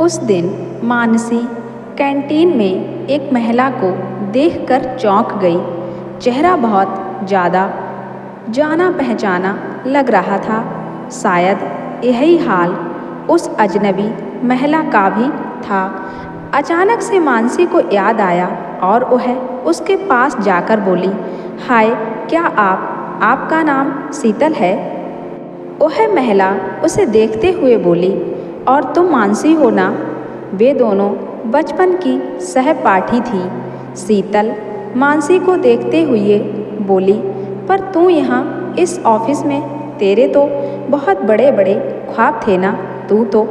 उस दिन मानसी कैंटीन में एक महिला को देखकर चौंक गई। चेहरा बहुत ज़्यादा जाना पहचाना लग रहा था। शायद यही हाल उस अजनबी महिला का भी था। अचानक से मानसी को याद आया और वह उसके पास जाकर बोली, हाय, क्या आपका नाम शीतल है? वह महिला उसे देखते हुए बोली, और तुम मानसी हो ना? वे दोनों बचपन की सहपाठी थी। शीतल मानसी को देखते हुए बोली, पर तू यहाँ इस ऑफिस में? तेरे तो बहुत बड़े बड़े ख्वाब थे ना। तू तो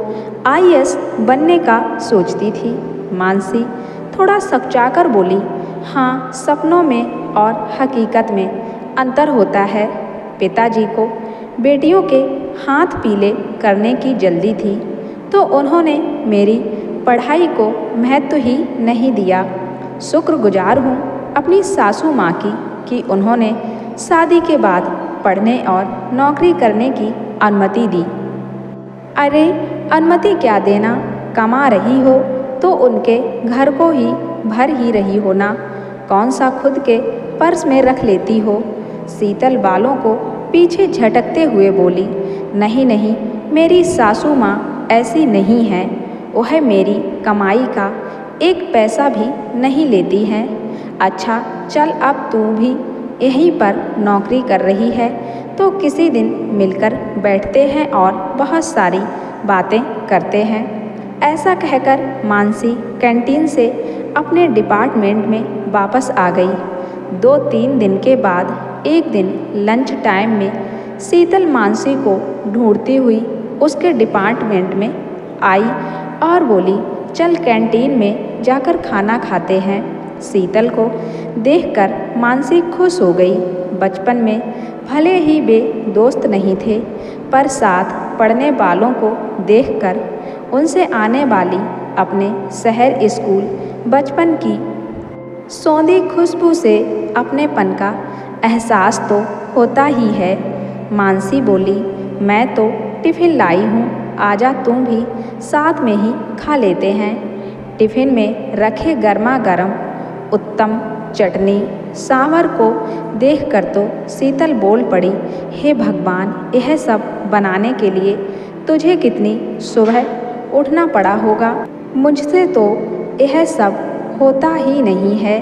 आईएएस बनने का सोचती थी। मानसी थोड़ा सकचाकर बोली, हाँ, सपनों में और हकीकत में अंतर होता है। पिताजी को बेटियों के हाथ पीले करने की जल्दी थी, तो उन्होंने मेरी पढ़ाई को महत्व ही नहीं दिया। शुक्रगुजार हूँ अपनी सासू माँ की कि उन्होंने शादी के बाद पढ़ने और नौकरी करने की अनुमति दी। अरे, अनुमति क्या देना, कमा रही हो तो उनके घर को ही भर ही रही हो ना। कौन सा खुद के पर्स में रख लेती हो? शीतल बालों को पीछे झटकते हुए बोली, नहीं नहीं, मेरी सासू माँ ऐसी नहीं है। वह मेरी कमाई का एक पैसा भी नहीं लेती हैं। अच्छा चल, अब तू भी यहीं पर नौकरी कर रही है तो किसी दिन मिलकर बैठते हैं और बहुत सारी बातें करते हैं। ऐसा कहकर मानसी कैंटीन से अपने डिपार्टमेंट में वापस आ गई। 2-3 दिन के बाद एक दिन लंच टाइम में शीतल मानसी को ढूंढती हुई उसके डिपार्टमेंट में आई और बोली, चल कैंटीन में जाकर खाना खाते हैं। शीतल को देखकर मानसी खुश हो गई। बचपन में भले ही वे दोस्त नहीं थे, पर साथ पढ़ने वालों को देखकर उनसे आने वाली अपने शहर स्कूल बचपन की सौंधी खुशबू से अपनेपन का एहसास तो होता ही है। मानसी बोली, मैं तो टिफ़िन लाई हूँ, आजा तुम भी साथ में ही खा लेते हैं। टिफ़िन में रखे गर्मा गर्म उत्तम चटनी सांभर को देखकर तो शीतल बोल पड़ी, हे भगवान, यह सब बनाने के लिए तुझे कितनी सुबह उठना पड़ा होगा। मुझसे तो यह सब होता ही नहीं है।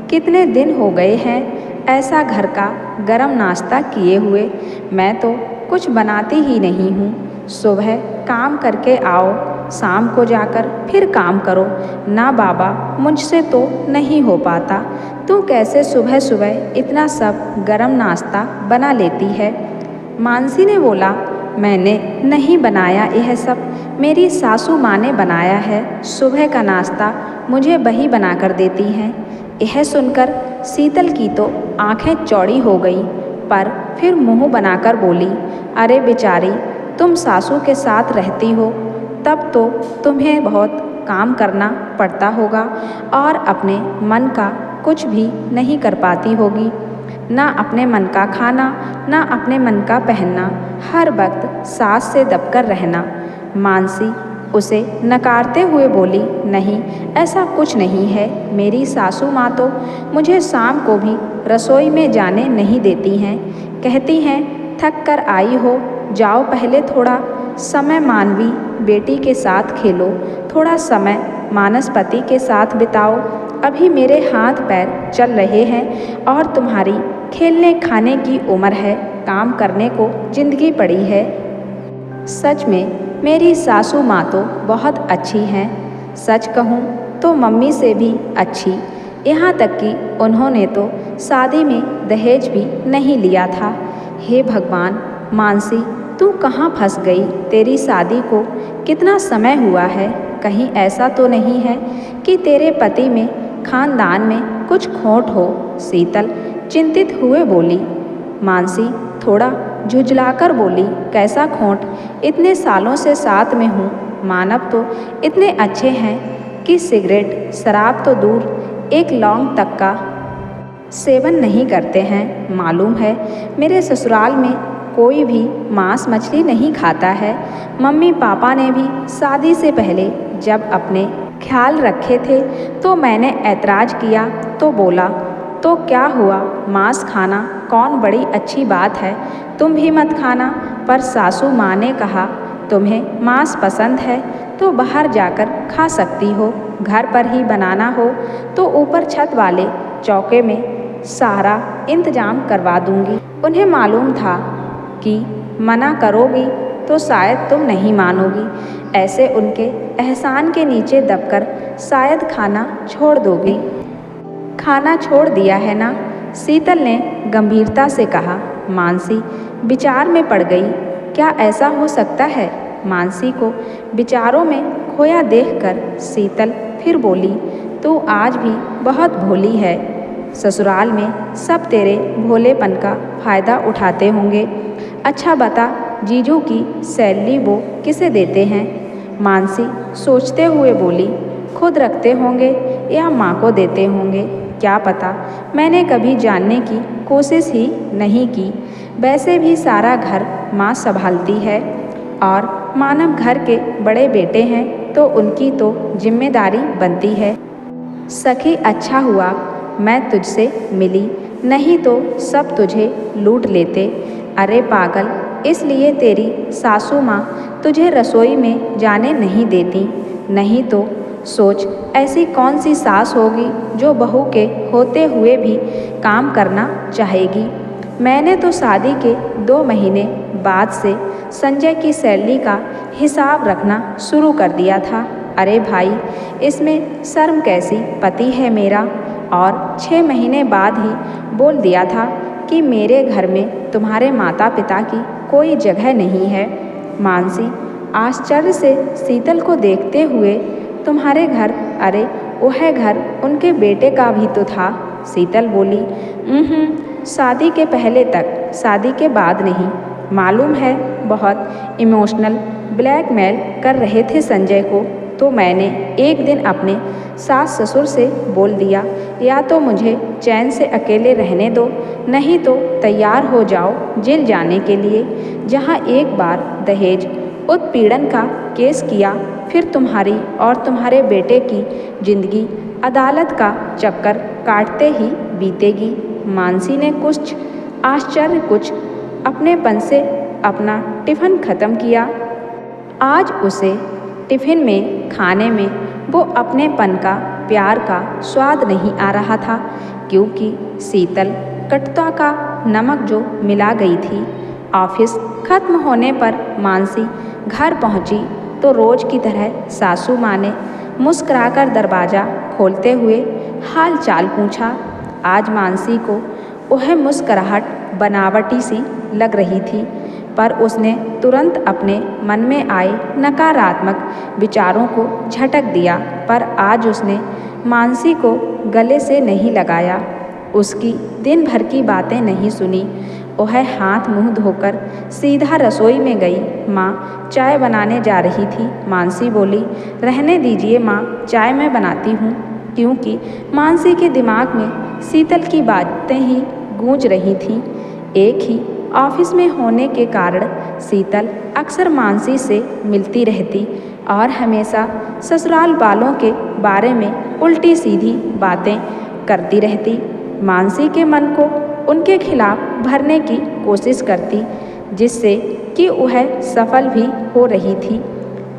कितने दिन हो गए हैं ऐसा घर का गरम नाश्ता किए हुए। मैं तो कुछ बनाती ही नहीं हूँ। सुबह काम करके आओ, शाम को जाकर फिर काम करो ना। बाबा, मुझसे तो नहीं हो पाता। तू कैसे सुबह सुबह इतना सब गरम नाश्ता बना लेती है? मानसी ने बोला, मैंने नहीं बनाया यह सब, मेरी सासू माँ ने बनाया है। सुबह का नाश्ता मुझे वही बना कर देती हैं। यह सुनकर शीतल की तो आंखें चौड़ी हो गई, पर फिर मुंह बनाकर बोली, अरे बेचारी, तुम सासू के साथ रहती हो तब तो तुम्हें बहुत काम करना पड़ता होगा और अपने मन का कुछ भी नहीं कर पाती होगी। ना अपने मन का खाना, ना अपने मन का पहनना, हर वक्त सास से दबकर रहना। मानसी उसे नकारते हुए बोली, नहीं, ऐसा कुछ नहीं है। मेरी सासू माँ तो मुझे शाम को भी रसोई में जाने नहीं देती हैं। कहती हैं, थक कर आई हो, जाओ पहले थोड़ा समय मानवी बेटी के साथ खेलो, थोड़ा समय मानसपति के साथ बिताओ। अभी मेरे हाथ पैर चल रहे हैं और तुम्हारी खेलने खाने की उम्र है, काम करने को जिंदगी पड़ी है। सच में मेरी सासू माँ तो बहुत अच्छी हैं। सच कहूँ तो मम्मी से भी अच्छी। यहाँ तक कि उन्होंने तो शादी में दहेज भी नहीं लिया था। हे भगवान, मानसी, तू कहाँ फंस गई? तेरी शादी को कितना समय हुआ है? कहीं ऐसा तो नहीं है कि तेरे पति में खानदान में कुछ खोट हो? शीतल चिंतित हुए बोली। मानसी थोड़ा झुंझलाकर बोली, कैसा खोट? इतने सालों से साथ में हूँ। मानव तो इतने अच्छे हैं कि सिगरेट शराब तो दूर, एक लौंग तक का सेवन नहीं करते हैं। मालूम है मेरे ससुराल में कोई भी मांस मछली नहीं खाता है। मम्मी पापा ने भी शादी से पहले जब अपने ख्याल रखे थे तो मैंने ऐतराज़ किया तो बोला, तो क्या हुआ, मांस खाना कौन बड़ी अच्छी बात है, तुम भी मत खाना। पर सासू माँ ने कहा, तुम्हें मांस पसंद है तो बाहर जाकर खा सकती हो, घर पर ही बनाना हो तो ऊपर छत वाले चौके में सारा इंतजाम करवा दूंगी। उन्हें मालूम था कि मना करोगी तो शायद तुम नहीं मानोगी, ऐसे उनके एहसान के नीचे दबकर शायद खाना छोड़ दोगी। खाना छोड़ दिया है ना, शीतल ने गंभीरता से कहा। मानसी विचार में पड़ गई। क्या ऐसा हो सकता है? मानसी को विचारों में खोया देखकर शीतल फिर बोली, तू आज भी बहुत भोली है। ससुराल में सब तेरे भोलेपन का फ़ायदा उठाते होंगे। अच्छा बता, जीजू की सैलरी वो किसे देते हैं? मानसी सोचते हुए बोली, खुद रखते होंगे या माँ को देते होंगे, क्या पता, मैंने कभी जानने की कोशिश ही नहीं की। वैसे भी सारा घर माँ संभालती है और मानव घर के बड़े बेटे हैं तो उनकी तो जिम्मेदारी बनती है। सखी, अच्छा हुआ मैं तुझसे मिली, नहीं तो सब तुझे लूट लेते। अरे पागल, इसलिए तेरी सासू माँ तुझे रसोई में जाने नहीं देती। नहीं तो सोच, ऐसी कौन सी सास होगी जो बहू के होते हुए भी काम करना चाहेगी। मैंने तो शादी के 2 महीने बाद से संजय की सैलरी का हिसाब रखना शुरू कर दिया था। अरे भाई, इसमें शर्म कैसी, पति है मेरा। और 6 महीने बाद ही बोल दिया था कि मेरे घर में तुम्हारे माता पिता की कोई जगह नहीं है। मानसी आश्चर्य से शीतल को देखते हुए, तुम्हारे घर? अरे वह घर उनके बेटे का भी तो था। शीतल बोली, शादी के पहले तक, शादी के बाद नहीं। मालूम है बहुत इमोशनल ब्लैकमेल कर रहे थे संजय को, तो मैंने एक दिन अपने सास ससुर से बोल दिया, या तो मुझे चैन से अकेले रहने दो, नहीं तो तैयार हो जाओ जेल जाने के लिए। जहाँ एक बार दहेज उत्पीड़न का केस किया, फिर तुम्हारी और तुम्हारे बेटे की जिंदगी अदालत का चक्कर काटते ही बीतेगी। मानसी ने कुछ आश्चर्य कुछ अपनेपन से अपना टिफ़िन ख़त्म किया। आज उसे टिफ़िन में खाने में वो अपनेपन का, प्यार का स्वाद नहीं आ रहा था, क्योंकि शीतल कटुता का नमक जो मिला गई थी। ऑफिस खत्म होने पर मानसी घर पहुंची तो रोज़ की तरह सासू माँ ने मुस्कुराकर दरवाज़ा खोलते हुए हाल चाल पूछा। आज मानसी को वह मुस्कुराहट बनावटी सी लग रही थी, पर उसने तुरंत अपने मन में आए नकारात्मक विचारों को झटक दिया। पर आज उसने मानसी को गले से नहीं लगाया, उसकी दिन भर की बातें नहीं सुनी। वह हाथ मुंह धोकर सीधा रसोई में गई। माँ चाय बनाने जा रही थी। मानसी बोली, रहने दीजिए माँ, चाय मैं बनाती हूँ, क्योंकि मानसी के दिमाग में शीतल की बातें ही गूंज रही थीं। एक ही ऑफिस में होने के कारण शीतल अक्सर मानसी से मिलती रहती और हमेशा ससुराल वालों के बारे में उल्टी सीधी बातें करती रहती। मानसी के मन को उनके खिलाफ भरने की कोशिश करती, जिससे कि वह सफल भी हो रही थी।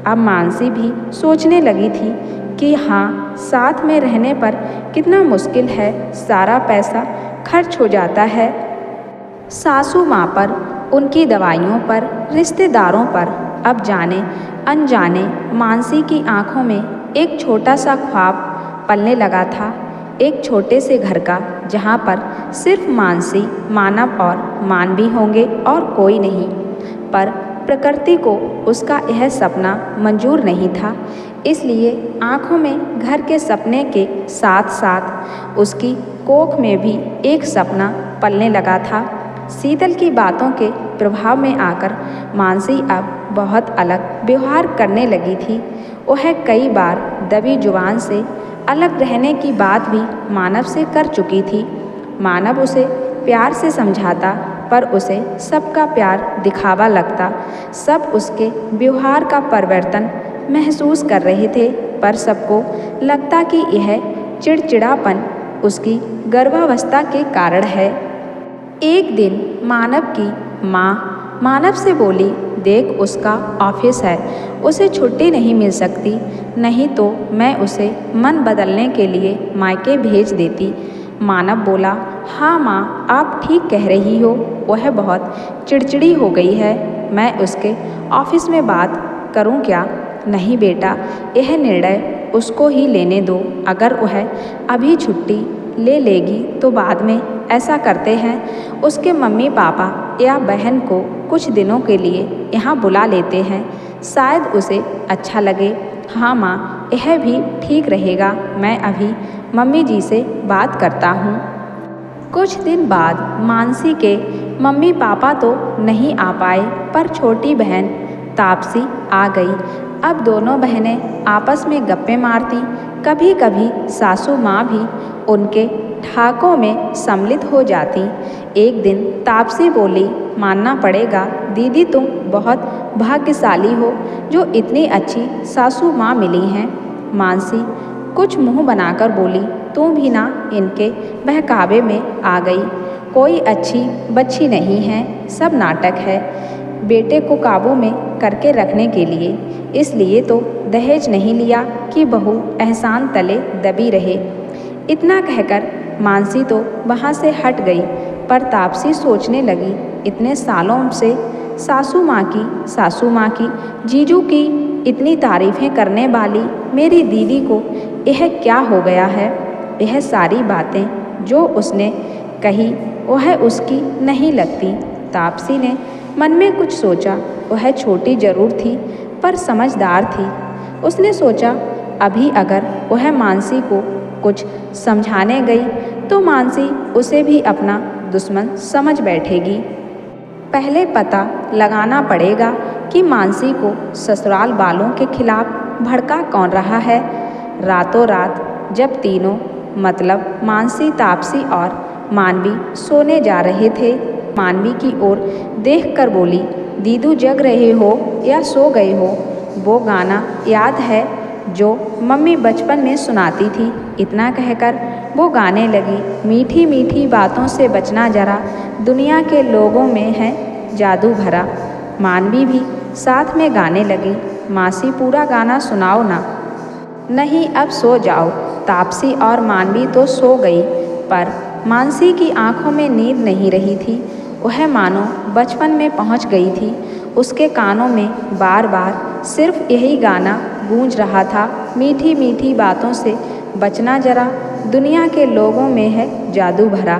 अब मानसी भी सोचने लगी थी कि हाँ, साथ में रहने पर कितना मुश्किल है, सारा पैसा खर्च हो जाता है। सासू माँ पर, उनकी दवाइयों पर, रिश्तेदारों पर। अब जाने अनजाने मानसी की आंखों में एक छोटा सा ख्वाब पलने लगा था, एक छोटे से घर का, जहाँ पर सिर्फ मानसी, मानव और मानवी होंगे और कोई नहीं। पर प्रकृति को उसका यह सपना मंजूर नहीं था, इसलिए आँखों में घर के सपने के साथ साथ उसकी कोख में भी एक सपना पलने लगा था। शीतल की बातों के प्रभाव में आकर मानसी अब बहुत अलग व्यवहार करने लगी थी। वह कई बार दबी जुबान से अलग रहने की बात भी मानव से कर चुकी थी। मानव उसे प्यार से समझाता पर उसे सबका प्यार दिखावा लगता। सब उसके व्यवहार का परिवर्तन महसूस कर रहे थे, पर सबको लगता कि यह चिड़चिड़ापन उसकी गर्भावस्था के कारण है। एक दिन मानव की माँ मानव से बोली, देख उसका ऑफिस है, उसे छुट्टी नहीं मिल सकती, नहीं तो मैं उसे मन बदलने के लिए मायके भेज देती। मानव बोला, हाँ माँ, आप ठीक कह रही हो, वह बहुत चिड़चिड़ी हो गई है, मैं उसके ऑफिस में बात करूँ क्या? नहीं बेटा, यह निर्णय उसको ही लेने दो। अगर वह अभी छुट्टी ले लेगी तो बाद में ऐसा करते हैं, उसके मम्मी पापा या बहन को कुछ दिनों के लिए यहाँ बुला लेते हैं, शायद उसे अच्छा लगे। हाँ माँ, यह भी ठीक रहेगा, मैं अभी मम्मी जी से बात करता हूँ। कुछ दिन बाद मानसी के मम्मी पापा तो नहीं आ पाए, पर छोटी बहन तापसी आ गई। अब दोनों बहनें आपस में गप्पे मारती, कभी कभी सासू माँ भी उनके ठाकों में सम्मिलित हो जाती। एक दिन तापसी बोली, मानना पड़ेगा दीदी, तुम बहुत भाग्यशाली हो जो इतनी अच्छी सासू माँ मिली हैं। मानसी कुछ मुंह बनाकर बोली, तुम भी ना इनके बहकावे में आ गई। कोई अच्छी बच्ची नहीं है, सब नाटक है, बेटे को काबू में करके रखने के लिए, इसलिए तो दहेज नहीं लिया कि बहू एहसान तले दबी रहे। इतना कहकर मानसी तो वहाँ से हट गई, पर तापसी सोचने लगी, इतने सालों से सासू माँ की जीजू की इतनी तारीफ़ें करने वाली मेरी दीदी को यह क्या हो गया है? यह सारी बातें जो उसने कही वह उसकी नहीं लगती। तापसी ने मन में कुछ सोचा, वह छोटी जरूर थी पर समझदार थी। उसने सोचा, अभी अगर वह मानसी को कुछ समझाने गई तो मानसी उसे भी अपना दुश्मन समझ बैठेगी। पहले पता लगाना पड़ेगा कि मानसी को ससुराल वालों के खिलाफ भड़का कौन रहा है। रातों रात जब तीनों मतलब मानसी, तापसी और मानवी सोने जा रहे थे, मानवी की ओर देखकर बोली, दीदू जग रहे हो या सो गए हो? वो गाना याद है जो मम्मी बचपन में सुनाती थी? इतना कहकर वो गाने लगी, मीठी मीठी बातों से बचना जरा, दुनिया के लोगों में है जादू भरा। मानवी भी साथ में गाने लगी, मासी पूरा गाना सुनाओ ना। नहीं, अब सो जाओ। तापसी और मानवी तो सो गई, पर मानसी की आंखों में नींद नहीं रही थी। वह मानो बचपन में पहुंच गई थी। उसके कानों में बार बार सिर्फ यही गाना गूंज रहा था, मीठी मीठी बातों से बचना जरा, दुनिया के लोगों में है जादू भरा।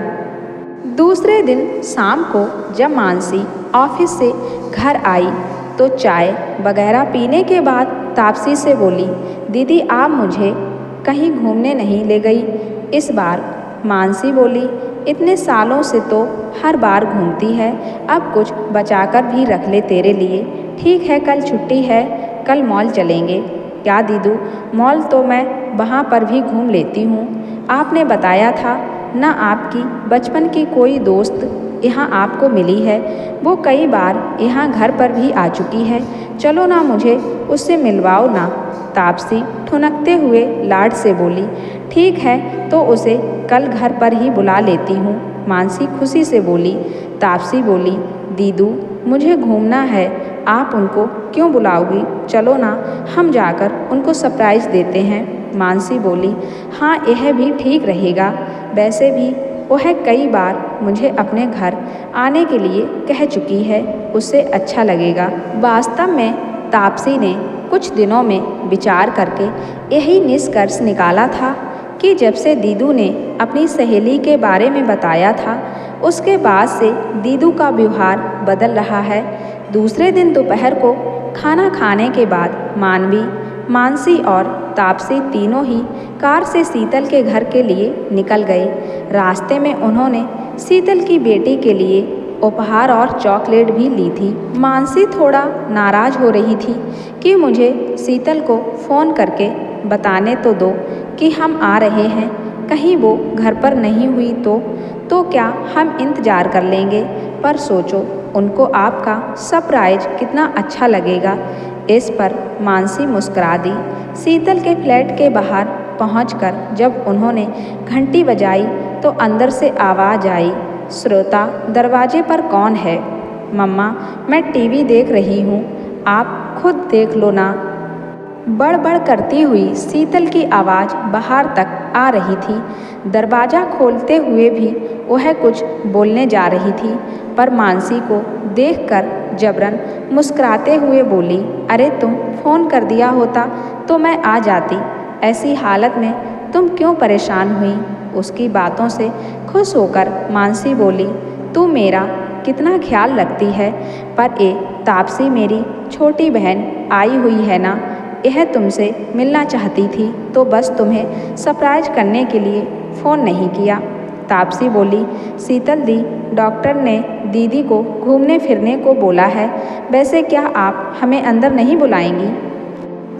दूसरे दिन शाम को जब मानसी ऑफिस से घर आई तो चाय वगैरह पीने के बाद तापसी से बोली, दीदी आप मुझे कहीं घूमने नहीं ले गई इस बार? मानसी बोली, इतने सालों से तो हर बार घूमती है, अब कुछ बचाकर भी रख ले तेरे लिए। ठीक है, कल छुट्टी है, कल मॉल चलेंगे। क्या दीदू, मॉल तो मैं वहाँ पर भी घूम लेती हूँ। आपने बताया था ना आपकी बचपन की कोई दोस्त यहाँ आपको मिली है, वो कई बार यहाँ घर पर भी आ चुकी है, चलो ना मुझे उससे मिलवाओ ना। तापसी ठुनकते हुए लाड से बोली, ठीक है तो उसे कल घर पर ही बुला लेती हूँ। मानसी खुशी से बोली। तापसी बोली, दीदू मुझे घूमना है, आप उनको क्यों बुलाओगी? चलो ना हम जाकर उनको सरप्राइज़ देते हैं। मानसी बोली, हाँ यह भी ठीक रहेगा, वैसे भी वह कई बार मुझे अपने घर आने के लिए कह चुकी है, उससे अच्छा लगेगा। वास्तव में तापसी ने कुछ दिनों में विचार करके यही निष्कर्ष निकाला था कि जब से दीदू ने अपनी सहेली के बारे में बताया था, उसके बाद से दीदू का व्यवहार बदल रहा है। दूसरे दिन दोपहर को खाना खाने के बाद मानवी, मानसी और तापसी तीनों ही कार से शीतल के घर के लिए निकल गए। रास्ते में उन्होंने शीतल की बेटी के लिए उपहार और चॉकलेट भी ली थी। मानसी थोड़ा नाराज़ हो रही थी कि मुझे शीतल को फ़ोन करके बताने तो दो कि हम आ रहे हैं, कहीं वो घर पर नहीं हुई तो क्या हम इंतज़ार कर लेंगे? पर सोचो उनको आपका सरप्राइज कितना अच्छा लगेगा। इस पर मानसी मुस्कुरा दी। शीतल के फ्लैट के बाहर पहुंचकर जब उन्होंने घंटी बजाई तो अंदर से आवाज़ आई, श्रोता दरवाजे पर कौन है? मम्मा, मैं टीवी देख रही हूँ, आप खुद देख लो ना। बड़बड़ करती हुई शीतल की आवाज़ बाहर तक आ रही थी। दरवाज़ा खोलते हुए भी वह कुछ बोलने जा रही थी, पर मानसी को देखकर जबरन मुस्कुराते हुए बोली, अरे तुम फ़ोन कर दिया होता तो मैं आ जाती। ऐसी हालत में तुम क्यों परेशान हुई? उसकी बातों से खुश होकर मानसी बोली, तू मेरा कितना ख्याल रखती है, पर तापसी मेरी छोटी बहन आई हुई है ना, यह तुमसे मिलना चाहती थी तो बस तुम्हें सरप्राइज करने के लिए फ़ोन नहीं किया। तापसी बोली, शीतल दी, डॉक्टर ने दीदी को घूमने फिरने को बोला है, वैसे क्या आप हमें अंदर नहीं बुलाएंगी?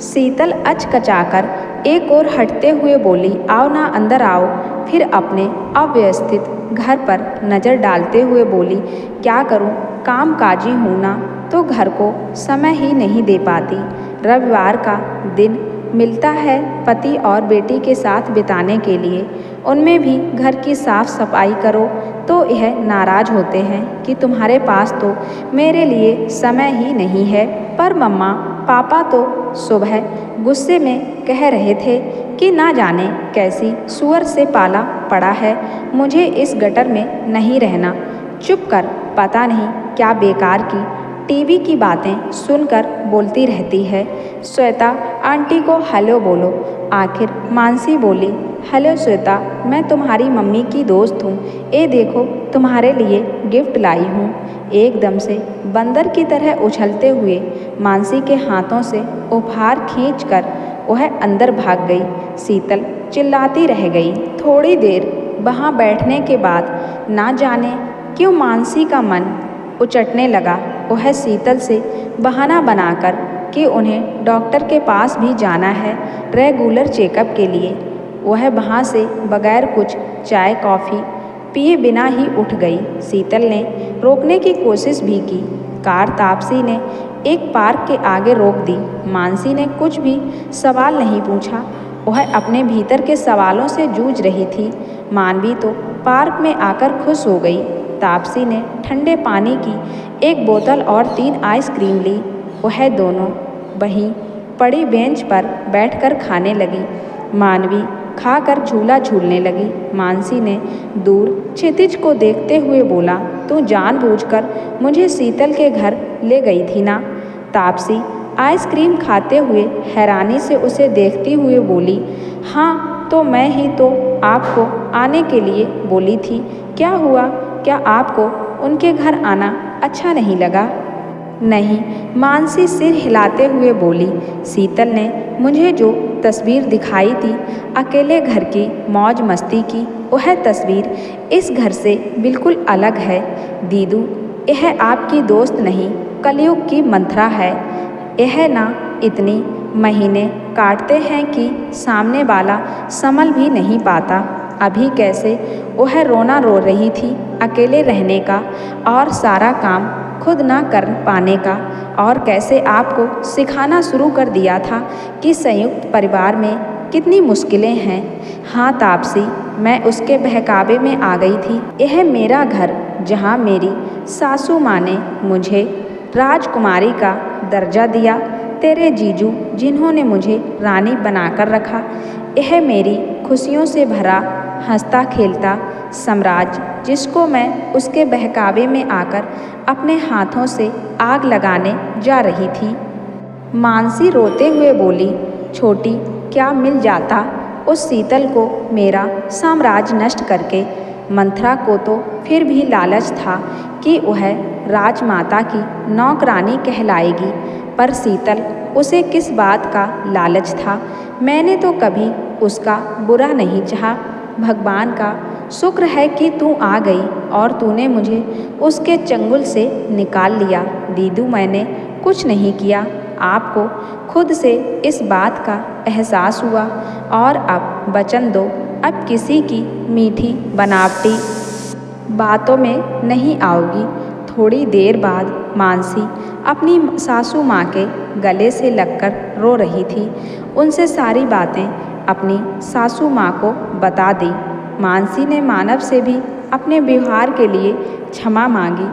शीतल अचकचाकर एक और हटते हुए बोली, आओ ना अंदर आओ। फिर अपने अव्यवस्थित घर पर नज़र डालते हुए बोली, क्या करूं, कामकाजी हूं ना तो घर को समय ही नहीं दे पाती। रविवार का दिन मिलता है पति और बेटी के साथ बिताने के लिए, उनमें भी घर की साफ सफाई करो तो यह नाराज़ होते हैं कि तुम्हारे पास तो मेरे लिए समय ही नहीं है। पर मम्मा, पापा तो सुबह गुस्से में कह रहे थे कि ना जाने कैसी सुअर से पाला पड़ा है, मुझे इस गटर में नहीं रहना। चुप कर, पता नहीं क्या बेकार की टीवी की बातें सुनकर बोलती रहती है। श्वेता आंटी को हेलो बोलो। आखिर मानसी बोली, हेलो श्वेता, मैं तुम्हारी मम्मी की दोस्त हूँ, ये देखो तुम्हारे लिए गिफ्ट लाई हूँ। एकदम से बंदर की तरह उछलते हुए मानसी के हाथों से उपहार खींचकर वह अंदर भाग गई। शीतल चिल्लाती रह गई। थोड़ी देर वहाँ बैठने के बाद ना जाने क्यों मानसी का मन उचटने लगा। वह शीतल से बहाना बनाकर कि उन्हें डॉक्टर के पास भी जाना है रेगुलर चेकअप के लिए, वह वहाँ से बगैर कुछ चाय कॉफ़ी पिए बिना ही उठ गई। शीतल ने रोकने की कोशिश भी की। कार तापसी ने एक पार्क के आगे रोक दी। मानसी ने कुछ भी सवाल नहीं पूछा, वह अपने भीतर के सवालों से जूझ रही थी। मानवी तो पार्क में आकर खुश हो गई। तापसी ने ठंडे पानी की एक बोतल और 3 आइसक्रीम ली। वह दोनों वहीं पड़ी बेंच पर बैठकर खाने लगी। मानवी खाकर झूला झूलने लगी। मानसी ने दूर क्षितिज को देखते हुए बोला, तू जानबूझकर मुझे शीतल के घर ले गई थी ना? तापसी आइसक्रीम खाते हुए हैरानी से उसे देखती हुए बोली, हाँ तो मैं ही तो आपको आने के लिए बोली थी। क्या हुआ, क्या आपको उनके घर आना अच्छा नहीं लगा? नहीं, मानसी सिर हिलाते हुए बोली, शीतल ने मुझे जो तस्वीर दिखाई थी अकेले घर की मौज मस्ती की, वह तस्वीर इस घर से बिल्कुल अलग है। दीदू, यह आपकी दोस्त नहीं, कलयुग की मंथरा है। यह ना इतनी महीने काटते हैं कि सामने वाला संभल भी नहीं पाता। अभी कैसे वह रोना रो रही थी अकेले रहने का और सारा काम खुद ना कर पाने का, और कैसे आपको सिखाना शुरू कर दिया था कि संयुक्त परिवार में कितनी मुश्किलें हैं। हाँ तापसी, मैं उसके बहकावे में आ गई थी। यह मेरा घर जहाँ मेरी सासू माँ ने मुझे राजकुमारी का दर्जा दिया, तेरे जीजू जिन्होंने मुझे रानी बनाकर रखा, यह मेरी खुशियों से भरा हंसता खेलता साम्राज्य जिसको मैं उसके बहकावे में आकर अपने हाथों से आग लगाने जा रही थी। मानसी रोते हुए बोली, छोटी, क्या मिल जाता उस शीतल को मेरा साम्राज्य नष्ट करके? मंथरा को तो फिर भी लालच था कि वह राजमाता की नौकरानी कहलाएगी, पर शीतल उसे किस बात का लालच था? मैंने तो कभी उसका बुरा नहीं चाहा। भगवान का शुक्र है कि तू आ गई और तूने मुझे उसके चंगुल से निकाल लिया। दीदू, मैंने कुछ नहीं किया, आपको खुद से इस बात का एहसास हुआ, और अब वचन दो, अब किसी की मीठी बनावटी बातों में नहीं आओगी थोड़ी देर बाद मानसी अपनी सासू माँ के गले से लगकर रो रही थी। उनसे सारी बातें अपनी सासू माँ को बता दी। मानसी ने मानव से भी अपने व्यवहार के लिए क्षमा मांगी।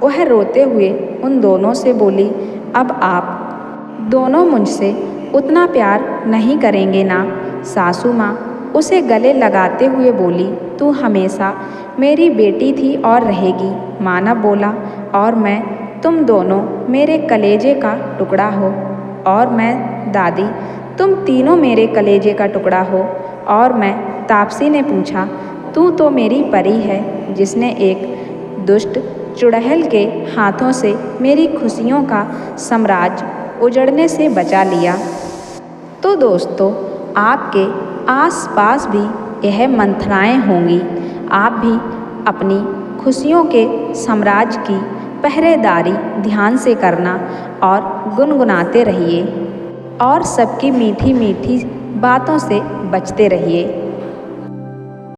वह रोते हुए उन दोनों से बोली, अब आप दोनों मुझसे उतना प्यार नहीं करेंगे ना? सासू माँ उसे गले लगाते हुए बोली, तू हमेशा मेरी बेटी थी और रहेगी। मानव बोला, और मैं, तुम दोनों मेरे कलेजे का टुकड़ा हो। और मैं दादी, तुम तीनों मेरे कलेजे का टुकड़ा हो। और मैं, तापसी ने पूछा, तू तो मेरी परी है जिसने एक दुष्ट चुड़ैल के हाथों से मेरी खुशियों का साम्राज्य उजड़ने से बचा लिया। तो दोस्तों, आपके आसपास भी यह मंथराएं होंगी। आप भी अपनी खुशियों के साम्राज्य की पहरेदारी ध्यान से करना और गुनगुनाते रहिए और सबकी मीठी मीठी बातों से बचते रहिए।